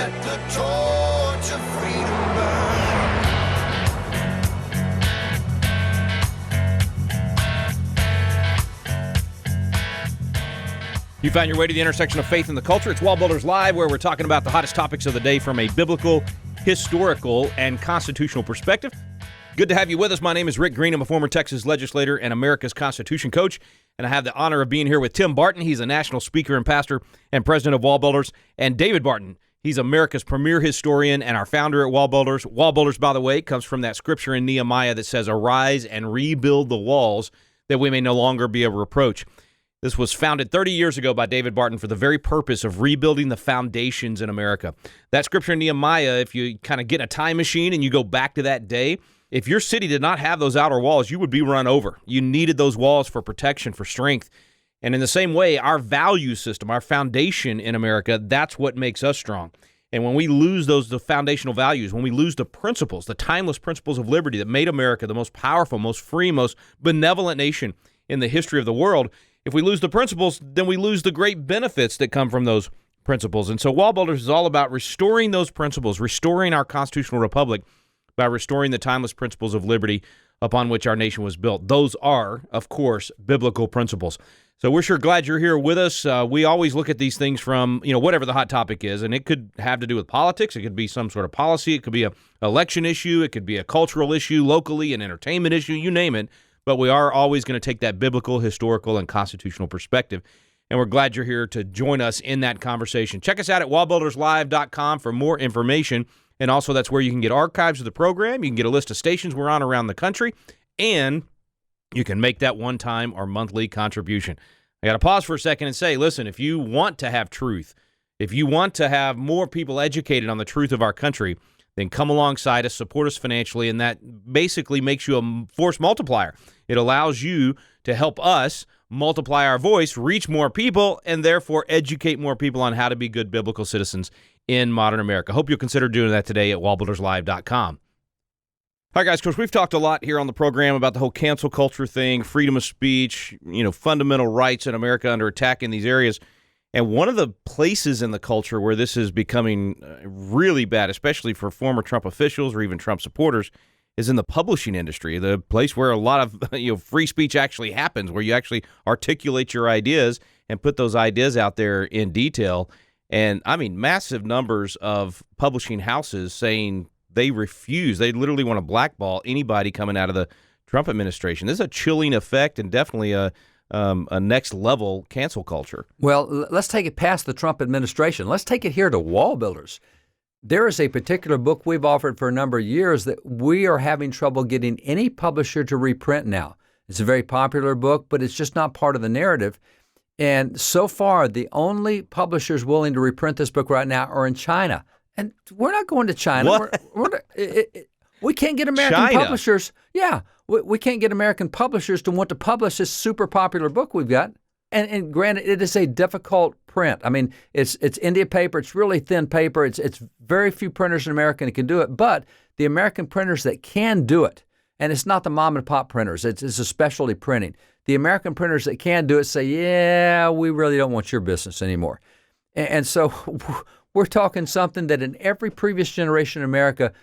Let the torch of freedom burn. You found your way to the intersection of faith and the culture. It's WallBuilders Live, where we're talking about the hottest topics of the day from a biblical, historical, and constitutional perspective. Good to have you with us. My name is Rick Green. I'm a former Texas legislator and America's Constitution coach, and I have the honor of being here with Tim Barton. He's a national speaker and pastor and president of WallBuilders, and David Barton. He's America's premier historian and our founder at WallBuilders. WallBuilders, by the way, comes from that scripture in Nehemiah that says, "Arise and rebuild the walls, that we may no longer be a reproach." This was founded 30 years ago by David Barton for the very purpose of rebuilding the foundations in America. That scripture in Nehemiah, if you kind of get a time machine and you go back to that day, if your city did not have those outer walls, you would be run over. You needed those walls for protection, for strength. And in the same way, our value system, our foundation in America, that's what makes us strong. And when we lose the foundational values, when we lose the principles, the timeless principles of liberty that made America the most powerful, most free, most benevolent nation in the history of the world, if we lose the principles, then we lose the great benefits that come from those principles. And so WallBuilders is all about restoring those principles, restoring our constitutional republic by restoring the timeless principles of liberty upon which our nation was built. Those are, of course, biblical principles. So we're sure glad you're here with us. We always look at these things from, whatever the hot topic is, and it could have to do with politics. It could be some sort of policy. It could be an election issue. It could be a cultural issue locally, an entertainment issue, you name it. But we are always going to take that biblical, historical, and constitutional perspective. And we're glad you're here to join us in that conversation. Check us out at wallbuilderslive.com for more information. And also, that's where you can get archives of the program. You can get a list of stations we're on around the country. And you can make that one-time or monthly contribution. I got to pause for a second and say, listen, if you want to have truth, if you want to have more people educated on the truth of our country, then come alongside us, support us financially, and that basically makes you a force multiplier. It allows you to help us multiply our voice, reach more people, and therefore educate more people on how to be good biblical citizens in modern America. Hope you'll consider doing that today at wallbuilderslive.com. All right, guys, of course, we've talked a lot here on the program about the whole cancel culture thing, freedom of speech, fundamental rights in America under attack in these areas. And one of the places in the culture where this is becoming really bad, especially for former Trump officials or even Trump supporters, is in the publishing industry, the place where a lot of free speech actually happens, where you actually articulate your ideas and put those ideas out there in detail. And I mean, massive numbers of publishing houses saying they refuse, they literally want to blackball anybody coming out of the Trump administration. This is a chilling effect and definitely a next level cancel culture. Well, let's take it past the Trump administration. Let's take it here to WallBuilders. There is a particular book we've offered for a number of years that we are having trouble getting any publisher to reprint now. It's a very popular book, but it's just not part of the narrative. And so far, the only publishers willing to reprint this book right now are in China. And we're not going to China. What? We can't get American publishers. Yeah, we can't get American publishers to want to publish this super popular book we've got. And granted, it is a difficult print. I mean, it's India paper. It's really thin paper. It's very few printers in America that can do it. But the American printers that can do it, and it's not the mom and pop printers. It's a specialty printing. The American printers that can do it say, yeah, we really don't want your business anymore. And so we're talking something that in every previous generation in America,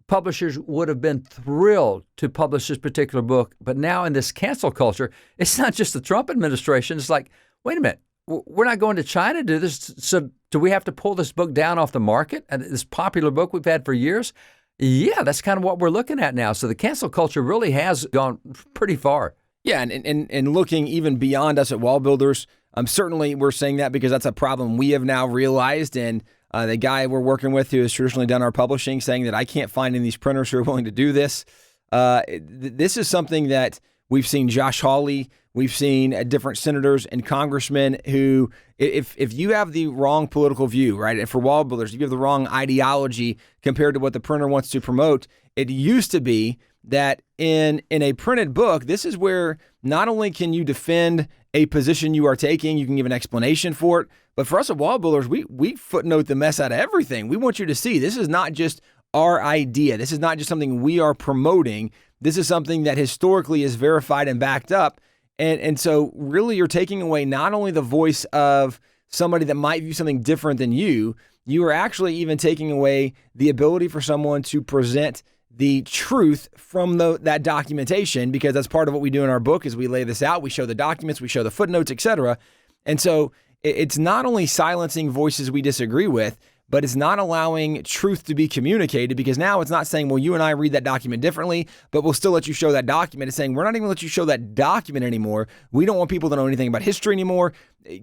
publishers would have been thrilled to publish this particular book. But now in this cancel culture, it's not just the Trump administration. It's like, wait a minute, we're not going to China to do this. So do we have to pull this book down off the market? And this popular book we've had for years? Yeah, that's kind of what we're looking at now. So the cancel culture really has gone pretty far. Yeah, and looking even beyond us at WallBuilders, certainly we're saying that because that's a problem we have now realized. And the guy we're working with who has traditionally done our publishing saying that I can't find any of these printers who are willing to do this. This is something that we've seen Josh Hawley, we've seen different senators and congressmen who, if you have the wrong political view, right, and for WallBuilders, if you have the wrong ideology compared to what the printer wants to promote, it used to be that in a printed book, this is where not only can you defend a position you are taking, you can give an explanation for it, but for us at WallBuilders, we footnote the mess out of everything. We want you to see this is not just our idea. This is not just something we are promoting. This is something that historically is verified and backed up. And so really you're taking away not only the voice of somebody that might view something different than you, you are actually even taking away the ability for someone to present the truth from that documentation, because that's part of what we do in our book is we lay this out, we show the documents, we show the footnotes, etc. And so it's not only silencing voices we disagree with, but it's not allowing truth to be communicated, because now it's not saying, well, you and I read that document differently, but we'll still let you show that document. It's saying we're not even going to let you show that document anymore. We don't want people to know anything about history anymore.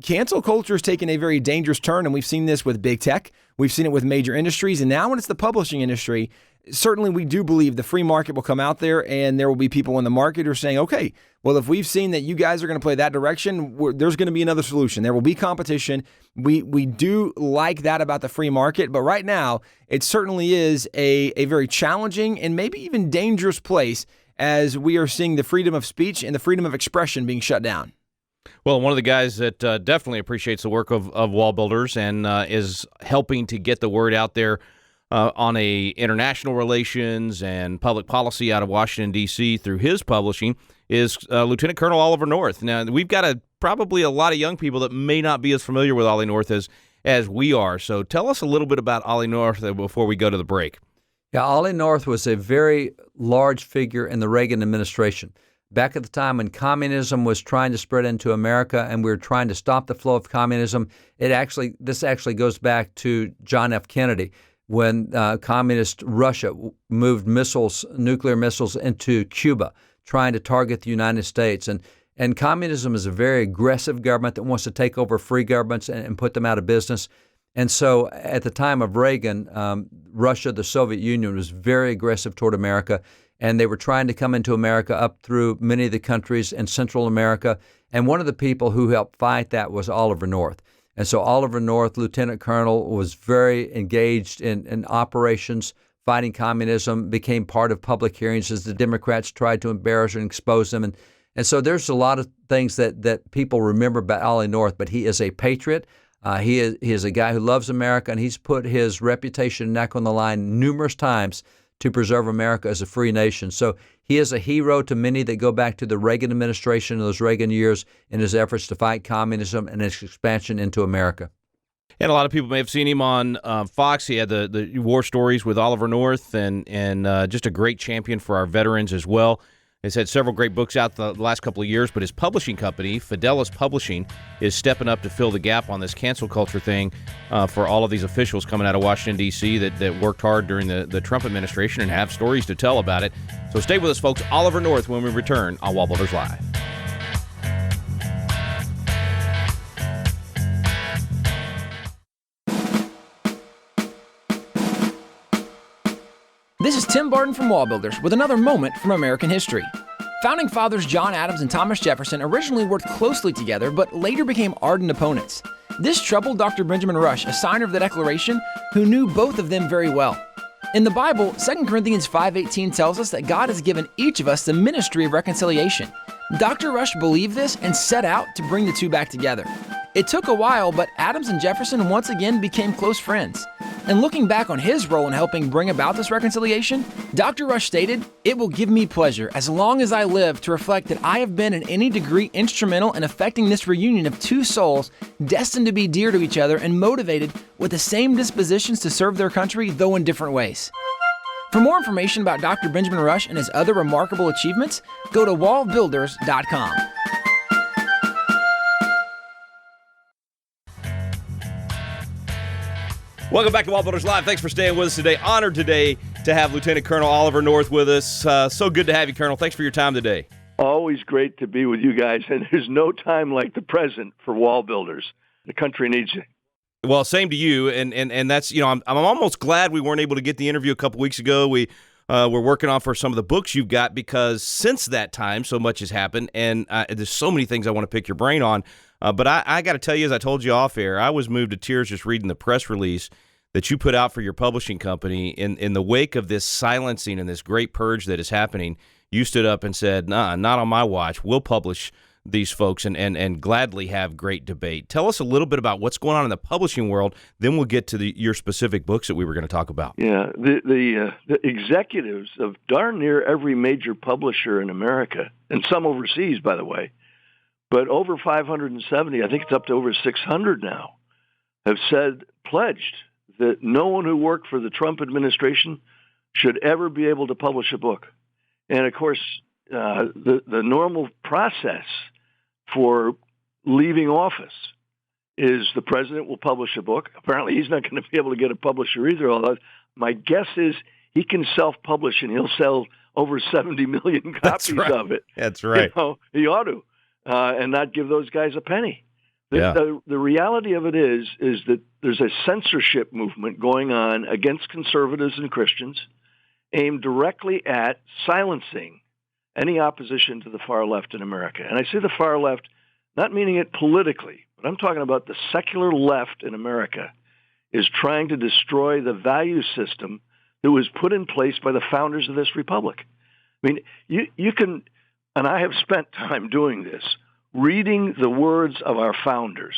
Cancel culture has taken a very dangerous turn, and we've seen this with big tech. We've seen it with major industries, and now when it's the publishing industry, certainly we do believe the free market will come out there, and there will be people in the market who are saying, okay, well, if we've seen that you guys are going to play that direction, there's going to be another solution. There will be competition. We do like that about the free market, but right now it certainly is a very challenging and maybe even dangerous place as we are seeing the freedom of speech and the freedom of expression being shut down. Well, one of the guys that definitely appreciates the work of WallBuilders and is helping to get the word out there on a international relations and public policy out of Washington, D.C. through his publishing is Lieutenant Colonel Oliver North. Now, we've got probably a lot of young people that may not be as familiar with Ollie North as we are. So tell us a little bit about Ollie North before we go to the break. Yeah, Ollie North was a very large figure in the Reagan administration. Back at the time when communism was trying to spread into America and we were trying to stop the flow of communism, this actually goes back to John F. Kennedy, when communist Russia moved nuclear missiles into Cuba, trying to target the United States. And communism is a very aggressive government that wants to take over free governments and put them out of business. And so at the time of Reagan, Russia, the Soviet Union, was very aggressive toward America, and they were trying to come into America up through many of the countries in Central America. And one of the people who helped fight that was Oliver North. And so Oliver North, Lieutenant Colonel, was very engaged in operations fighting communism, became part of public hearings as the Democrats tried to embarrass and expose them. And so there's a lot of things that people remember about Ollie North, but he is a patriot. He is a guy who loves America, and he's put his reputation and neck on the line numerous times to preserve America as a free nation. So he is a hero to many that go back to the Reagan administration, those Reagan years, in his efforts to fight communism and its expansion into America. And a lot of people may have seen him on Fox. He had the war stories with Oliver North and just a great champion for our veterans as well. He's had several great books out the last couple of years, but his publishing company, Fidelis Publishing, is stepping up to fill the gap on this cancel culture thing for all of these officials coming out of Washington, D.C. that worked hard during the Trump administration and have stories to tell about it. So stay with us, folks. Oliver North when we return on WallBuilders Live. This is Tim Barton from WallBuilders with another moment from American history. Founding fathers John Adams and Thomas Jefferson originally worked closely together, but later became ardent opponents. This troubled Dr. Benjamin Rush, a signer of the Declaration, who knew both of them very well. In the Bible, 2 Corinthians 5:18 tells us that God has given each of us the ministry of reconciliation. Dr. Rush believed this and set out to bring the two back together. It took a while, but Adams and Jefferson once again became close friends. And looking back on his role in helping bring about this reconciliation, Dr. Rush stated, "It will give me pleasure, as long as I live, to reflect that I have been in any degree instrumental in effecting this reunion of two souls destined to be dear to each other and motivated with the same dispositions to serve their country, though in different ways." For more information about Dr. Benjamin Rush and his other remarkable achievements, go to wallbuilders.com. Welcome back to WallBuilders Live. Thanks for staying with us today. Honored today to have Lieutenant Colonel Oliver North with us. So good to have you, Colonel. Thanks for your time today. Always great to be with you guys, and there's no time like the present for WallBuilders. The country needs you. Well, same to you, and that's, you know, I'm almost glad we weren't able to get the interview a couple weeks ago. We were working on for some of the books you've got, because since that time, so much has happened, and there's so many things I want to pick your brain on. But I got to tell you, as I told you off air, I was moved to tears just reading the press release that you put out for your publishing company in the wake of this silencing and this great purge that is happening. You stood up and said, "Nah, not on my watch. We'll publish these folks and gladly have great debate." Tell us a little bit about what's going on in the publishing world. Then we'll get to your specific books that we were going to talk about. Yeah, the executives of darn near every major publisher in America, and some overseas, by the way, but over 570, I think it's up to over 600 now, have pledged that no one who worked for the Trump administration should ever be able to publish a book. And of course, the normal process for leaving office is the president will publish a book. Apparently, he's not going to be able to get a publisher either. Although my guess is he can self-publish and he'll sell over 70 million copies of it. That's right. He ought to, and not give those guys a penny. The reality of it is that there's a censorship movement going on against conservatives and Christians aimed directly at silencing any opposition to the far left in America. And I say the far left, not meaning it politically, but I'm talking about the secular left in America is trying to destroy the value system that was put in place by the founders of this republic. I mean, you can, and I have spent time doing this, reading the words of our founders.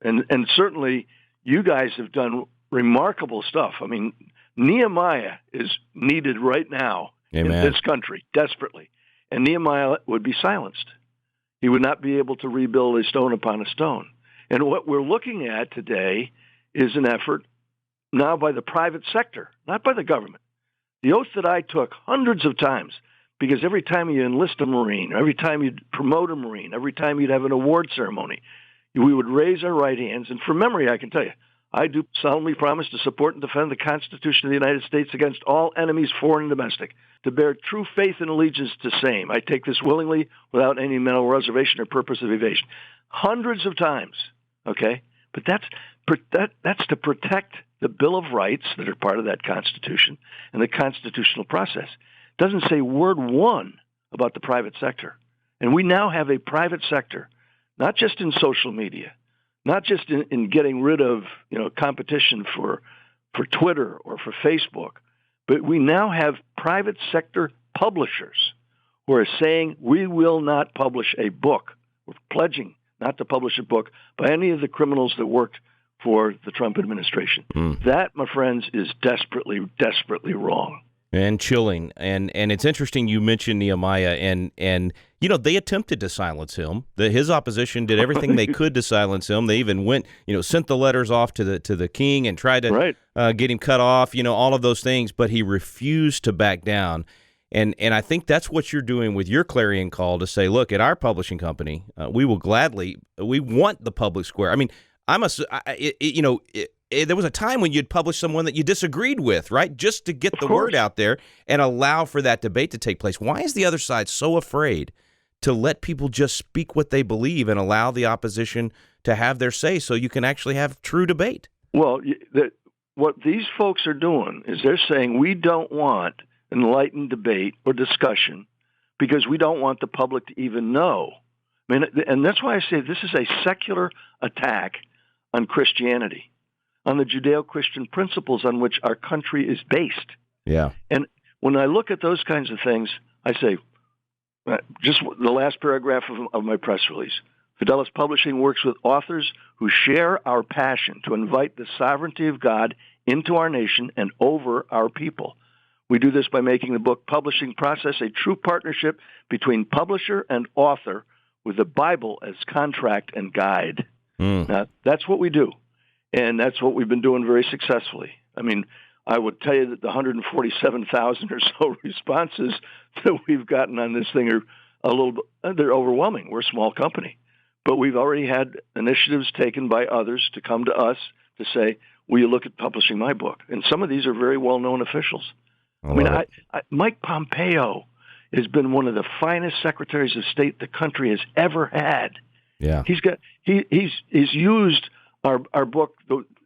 And certainly you guys have done remarkable stuff. I mean, Nehemiah is needed right now in this country, desperately. And Nehemiah would be silenced. He would not be able to rebuild a stone upon a stone. And what we're looking at today is an effort now by the private sector, not by the government. The oath that I took hundreds of times, because every time you enlist a Marine, every time you'd promote a Marine, every time you'd have an award ceremony, we would raise our right hands. And from memory, I can tell you, I do solemnly promise to support and defend the Constitution of the United States against all enemies, foreign and domestic, to bear true faith and allegiance to same. I take this willingly without any mental reservation or purpose of evasion. Hundreds of times, okay? But that's to protect the Bill of Rights that are part of that Constitution and the constitutional process. It doesn't say word one about the private sector. And we now have a private sector, not just in social media, not just in getting rid of competition for Twitter or for Facebook, but we now have private sector publishers who are saying we will not publish a book. We're pledging not to publish a book by any of the criminals that worked for the Trump administration. That, my friends, is desperately, desperately wrong. And chilling. And it's interesting you mentioned Nehemiah, and they attempted to silence him. His opposition did everything they could to silence him. They even went, sent the letters off to the king and tried to get him cut off, all of those things, but he refused to back down. And I think that's what you're doing with your clarion call to say, look, at our publishing company, we want the public square. I mean, there was a time when you'd publish someone that you disagreed with, right? Just to get the word out there and allow for that debate to take place. Why is the other side so afraid to let people just speak what they believe and allow the opposition to have their say so you can actually have true debate? Well, what these folks are doing is they're saying we don't want enlightened debate or discussion because we don't want the public to even know. I mean, and that's why I say this is a secular attack on Christianity, on the Judeo-Christian principles on which our country is based. Yeah. And when I look at those kinds of things, I say, just the last paragraph of my press release, Fidelis Publishing works with authors who share our passion to invite the sovereignty of God into our nation and over our people. We do this by making the book publishing process a true partnership between publisher and author with the Bible as contract and guide. Now, that's what we do. And that's what we've been doing very successfully. I mean, I would tell you that the 147,000 or so responses that we've gotten on this thing are they're overwhelming. We're a small company. But we've already had initiatives taken by others to come to us to say, will you look at publishing my book? And some of these are very well-known officials. Mike Pompeo has been one of the finest secretaries of state the country has ever had. Yeah. He's used our book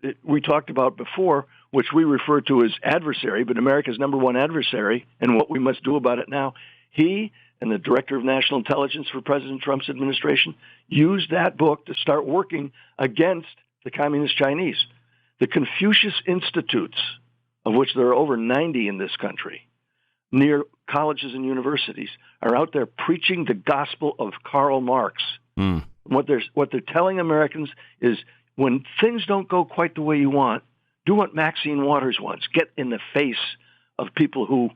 that we talked about before, which we refer to as adversary, but America's number one adversary, and what we must do about it now. He and the Director of National Intelligence for President Trump's administration used that book to start working against the Communist Chinese. The Confucius Institutes, of which there are over 90 in this country, near colleges and universities, are out there preaching the gospel of Karl Marx. What they're telling Americans is, when things don't go quite the way you want, do what Maxine Waters wants. Get in the face of people who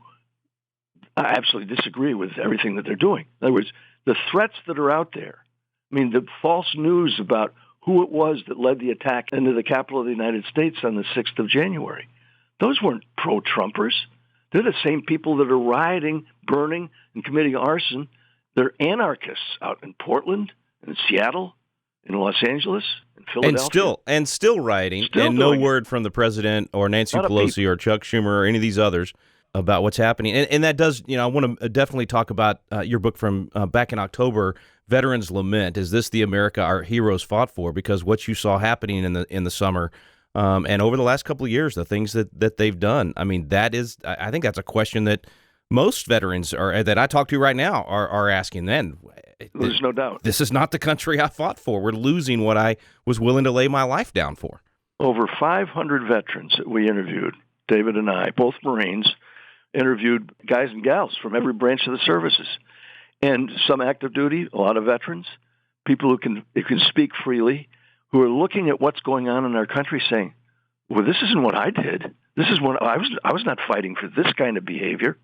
absolutely disagree with everything that they're doing. In other words, the threats that are out there, I mean, the false news about who it was that led the attack into the Capitol of the United States on the 6th of January. Those weren't pro-Trumpers. They're the same people that are rioting, burning, and committing arson. They're anarchists out in Portland, in Seattle, in Los Angeles, in Philadelphia. And still rioting, Still and no doing it. word from the president or Nancy Not a Pelosi or Chuck Schumer or any of these others about what's happening. And that does, I want to definitely talk about your book from back in October, Veterans Lament. Is this the America our heroes fought for? Because what you saw happening in the summer and over the last couple of years, the things that they've done, I mean, I think that's a question that most veterans that I talk to right now are asking then. There's no doubt. This is not the country I fought for. We're losing what I was willing to lay my life down for. Over 500 veterans that we interviewed, David and I, both Marines, interviewed guys and gals from every branch of the services. And some active duty, a lot of veterans, people who can speak freely, who are looking at what's going on in our country saying, well, this isn't what I did. This is what I was not fighting for this kind of behavior.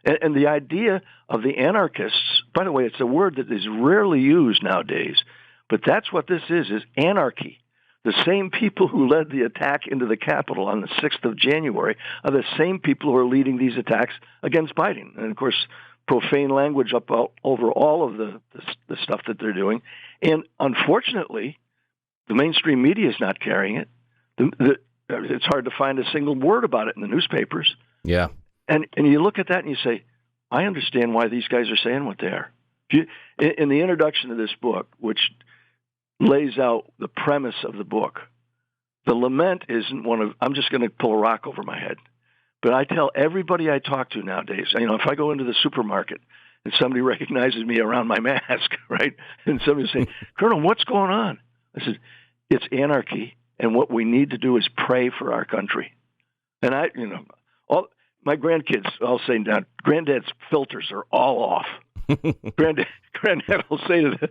And the idea of the anarchists, by the way, it's a word that is rarely used nowadays, but that's what this is anarchy. The same people who led the attack into the Capitol on the 6th of January are the same people who are leading these attacks against Biden. And, of course, profane language over all of the stuff that they're doing. And, unfortunately, the mainstream media is not carrying it. It's hard to find a single word about it in the newspapers. Yeah. And you look at that and you say, I understand why these guys are saying what they are. In the introduction of this book, which lays out the premise of the book, the lament isn't I'm just going to pull a rock over my head. But I tell everybody I talk to nowadays, if I go into the supermarket and somebody recognizes me around my mask, right? And somebody say, Colonel, what's going on? I said, it's anarchy. And what we need to do is pray for our country. And my grandkids all say now, Granddad's filters are all off. Granddad will say to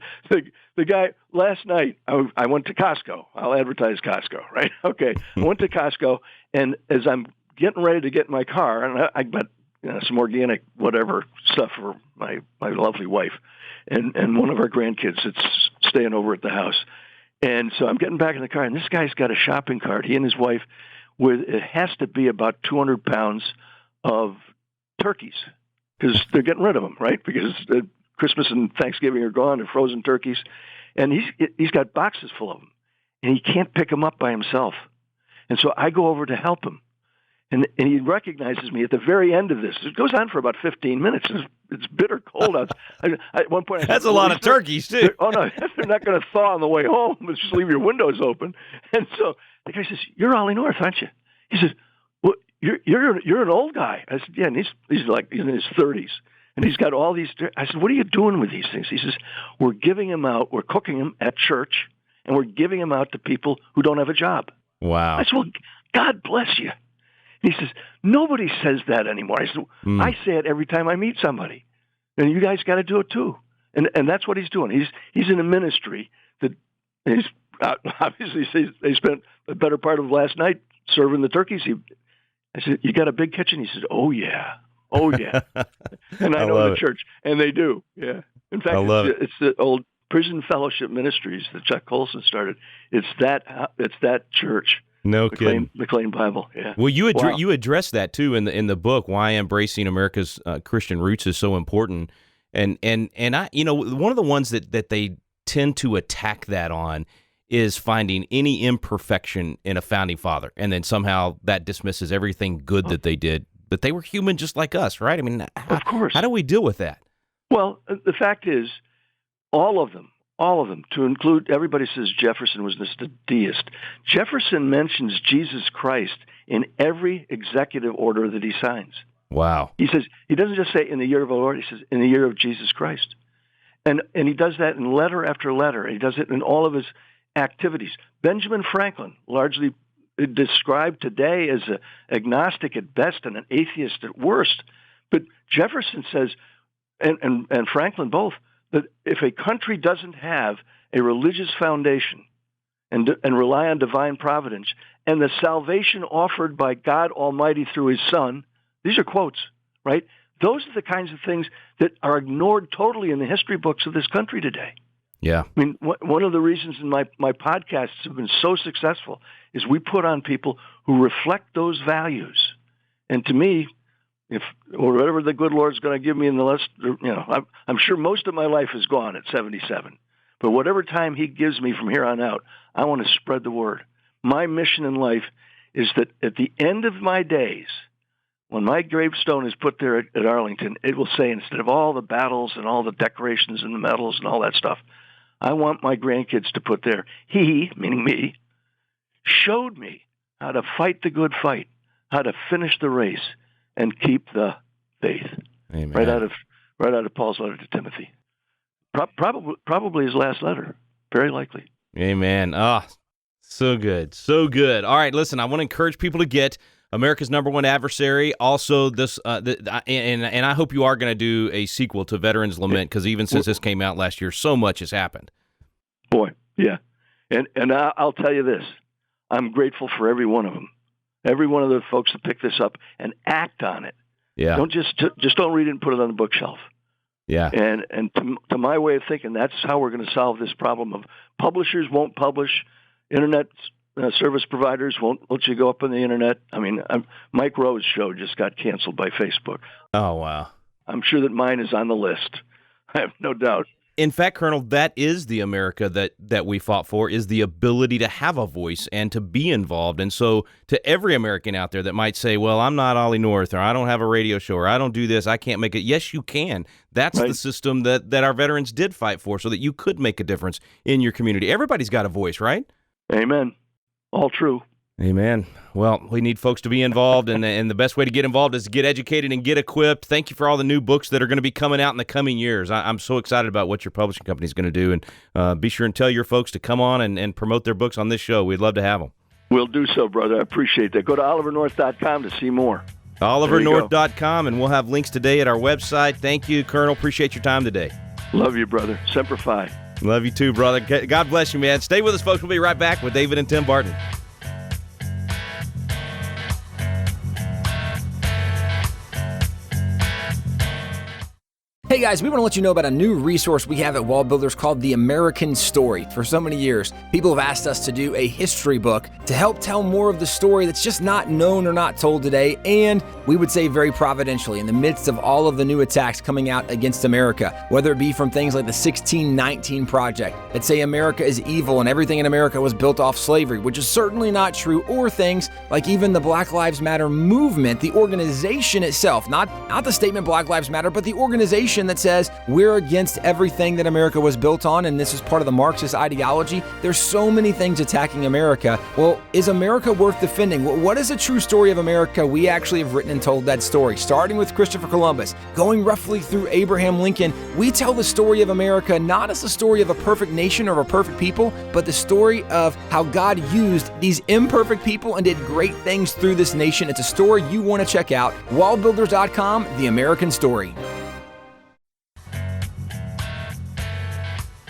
the guy, last night I went to Costco. I'll advertise Costco, right? Okay. I went to Costco, and as I'm getting ready to get in my car, and I got some organic whatever stuff for my lovely wife and one of our grandkids that's staying over at the house. And so I'm getting back in the car, and this guy's got a shopping cart, he and his wife, with it has to be about 200 pounds of turkeys, because they're getting rid of them, right? Because Christmas and Thanksgiving are gone, they're frozen turkeys. And he's got boxes full of them, and he can't pick them up by himself. And so I go over to help him. And he recognizes me at the very end of this. It goes on for about 15 minutes. It's bitter cold out. At one point, I said, that's a lot of turkeys, too. Oh, no, they're not going to thaw on the way home. Just leave your windows open. And so the guy says, you're Ollie North, aren't you? He says, well, you're an old guy. I said, yeah, and he's like in his 30s. And he's got all these. I said, what are you doing with these things? He says, we're giving them out. We're cooking them at church, and we're giving them out to people who don't have a job. Wow. I said, well, God bless you. He says, nobody says that anymore. I said, I say it every time I meet somebody. And you guys got to do it too. And that's what he's doing. He's in a ministry that he's obviously they spent the better part of last night serving the turkeys. I said, you got a big kitchen? He said, oh, yeah. Oh, yeah. And I know the church. And they do. Yeah. In fact, it's the old Prison Fellowship Ministries that Chuck Colson started. It's that church. No kidding. McLean Bible, yeah. Well, you address that too in the book. Why embracing America's Christian roots is so important, and I, one of the ones that they tend to attack that on is finding any imperfection in a founding father, and then somehow that dismisses everything good that they did. But they were human just like us, right? I mean, of course. How do we deal with that? Well, the fact is, all of them, to include, everybody says Jefferson was just a deist. Jefferson mentions Jesus Christ in every executive order that he signs. Wow. He says, he doesn't just say in the year of our Lord, he says in the year of Jesus Christ. And he does that in letter after letter. He does it in all of his activities. Benjamin Franklin, largely described today as an agnostic at best and an atheist at worst. But Jefferson says, and Franklin both, that if a country doesn't have a religious foundation and rely on divine providence and the salvation offered by God Almighty through his Son, these are quotes, right? Those are the kinds of things that are ignored totally in the history books of this country today. Yeah. I mean, one of the reasons in my podcasts have been so successful is we put on people who reflect those values. And to me, if or whatever the good Lord's going to give me in the list, I'm sure most of my life is gone at 77. But whatever time he gives me from here on out, I want to spread the word. My mission in life is that at the end of my days, when my gravestone is put there at Arlington, it will say, instead of all the battles and all the decorations and the medals and all that stuff, I want my grandkids to put there, he, meaning me, showed me how to fight the good fight, how to finish the race, and keep the faith. Amen. Right out of Paul's letter to Timothy. Probably his last letter. Very likely. Amen. So good. So good. All right, listen, I want to encourage people to get America's Number One Adversary. Also, this, and I hope you are going to do a sequel to Veterans Lament, because even since this came out last year, so much has happened. Boy, yeah. And I'll tell you this. I'm grateful for every one of them. Every one of the folks that pick this up and act on it. Yeah. Don't just don't read it and put it on the bookshelf. Yeah. And to my way of thinking, that's how we're going to solve this problem of publishers won't publish, internet service providers won't let you go up on the internet. I mean, Mike Rowe's show just got canceled by Facebook. Oh, wow. I'm sure that mine is on the list. I have no doubt. In fact, Colonel, that is the America that we fought for, is the ability to have a voice and to be involved. And so to every American out there that might say, well, I'm not Ollie North, or I don't have a radio show, or I don't do this, I can't make it. Yes, you can. That's right. The system that our veterans did fight for, so that you could make a difference in your community. Everybody's got a voice, right? Amen. All true. Amen. Well, we need folks to be involved, and the best way to get involved is to get educated and get equipped. Thank you for all the new books that are going to be coming out in the coming years. I'm so excited about what your publishing company is going to do, and be sure and tell your folks to come on and promote their books on this show. We'd love to have them. We'll do so, brother. I appreciate that. Go to olivernorth.com to see more. olivernorth.com, and we'll have links today at our website. Thank you, Colonel. Appreciate your time today. Love you, brother. Semper Fi. Love you too, brother. God bless you, man. Stay with us, folks. We'll be right back with David and Tim Barton. Hey guys, we want to let you know about a new resource we have at WallBuilders called The American Story. For so many years, people have asked us to do a history book to help tell more of the story that's just not known or not told today, and we would say very providentially in the midst of all of the new attacks coming out against America, whether it be from things like the 1619 Project that say America is evil and everything in America was built off slavery, which is certainly not true, or things like even the Black Lives Matter movement, the organization itself, not the statement Black Lives Matter, but the organization that says we're against everything that America was built on, and this is part of the Marxist ideology. There's so many things attacking America. Well, is America worth defending? Well, what is a true story of America? We actually have written and told that story, starting with Christopher Columbus, going roughly through Abraham Lincoln. We tell the story of America not as the story of a perfect nation or a perfect people, but the story of how God used these imperfect people and did great things through this nation. It's a story you want to check out. WallBuilders.com, The American Story.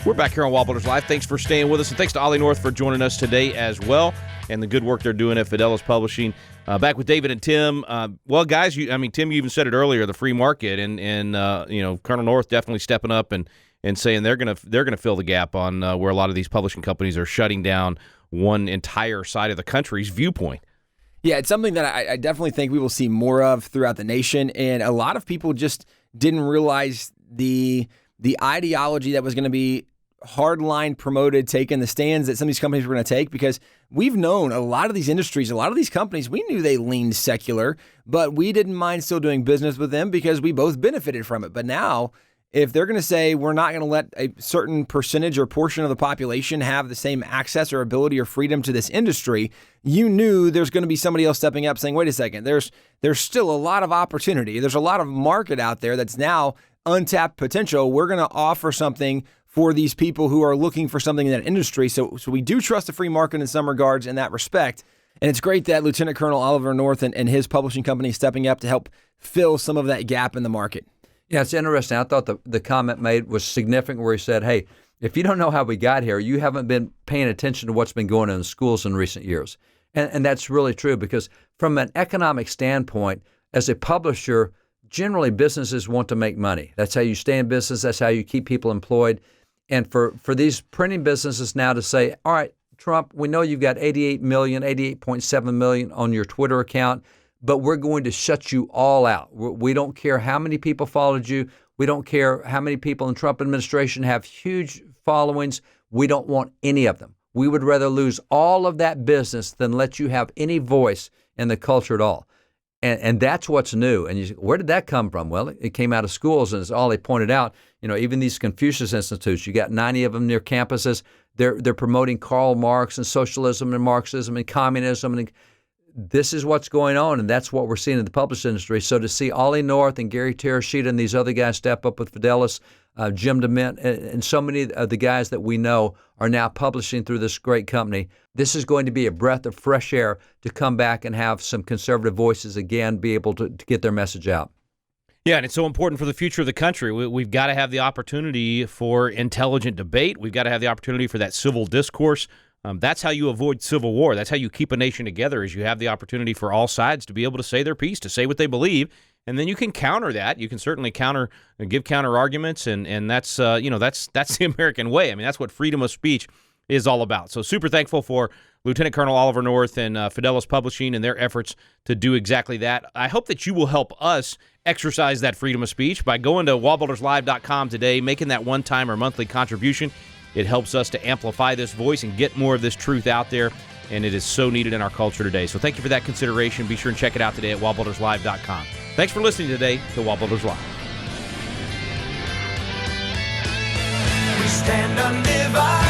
We're back here on WallBuilders Live. Thanks for staying with us, and thanks to Ollie North for joining us today as well, and the good work they're doing at Fidelis Publishing. Back with David and Tim. Well, guys, Tim, you even said it earlier, the free market, and Colonel North definitely stepping up and saying they're gonna fill the gap on where a lot of these publishing companies are shutting down one entire side of the country's viewpoint. Yeah, it's something that I definitely think we will see more of throughout the nation, and a lot of people just didn't realize the ideology that was going to be hardline promoted, taking the stands that some of these companies were going to take, because we've known a lot of these industries, a lot of these companies, we knew they leaned secular, but we didn't mind still doing business with them because we both benefited from it. But now, if they're going to say we're not going to let a certain percentage or portion of the population have the same access or ability or freedom to this industry, you knew there's going to be somebody else stepping up saying, wait a second, there's still a lot of opportunity. There's a lot of market out there that's now untapped potential. We're going to offer something for these people who are looking for something in that industry. So we do trust the free market in some regards in that respect. And it's great that Lieutenant Colonel Oliver North and his publishing company is stepping up to help fill some of that gap in the market. Yeah, it's interesting. I thought the comment made was significant where he said, hey, if you don't know how we got here, you haven't been paying attention to what's been going on in schools in recent years. And that's really true, because from an economic standpoint, as a publisher, generally businesses want to make money. That's how you stay in business. That's how you keep people employed. And for these printing businesses now to say, all right, Trump, we know you've got 88.7 million on your Twitter account, but we're going to shut you all out. We don't care how many people followed you. We don't care how many people in the Trump administration have huge followings. We don't want any of them. We would rather lose all of that business than let you have any voice in the culture at all. And that's what's new. And you say, where did that come from? Well, it came out of schools, and it's all they pointed out. Even these Confucius Institutes, you got 90 of them near campuses. They're promoting Karl Marx and socialism and Marxism and communism. And this is what's going on, and that's what we're seeing in the publishing industry. So to see Ollie North and Gary Teresita and these other guys step up with Fidelis, Jim DeMint, and so many of the guys that we know are now publishing through this great company. This is going to be a breath of fresh air to come back and have some conservative voices again be able to get their message out. Yeah, and it's so important for the future of the country. We've got to have the opportunity for intelligent debate. We've got to have the opportunity for that civil discourse. That's how you avoid civil war. That's how you keep a nation together, is you have the opportunity for all sides to be able to say their piece, to say what they believe, and then you can counter that. You can certainly give counter arguments, and that's that's the American way. I mean, that's what freedom of speech is all about. So super thankful for Lieutenant Colonel Oliver North and Fidelis Publishing and their efforts to do exactly that. I hope that you will help us exercise that freedom of speech by going to wallbuilderslive.com today, making that one-time or monthly contribution. It helps us to amplify this voice and get more of this truth out there, and it is so needed in our culture today. So thank you for that consideration. Be sure and check it out today at wallbuilderslive.com. Thanks for listening today to WallBuilders Live. We stand undivided.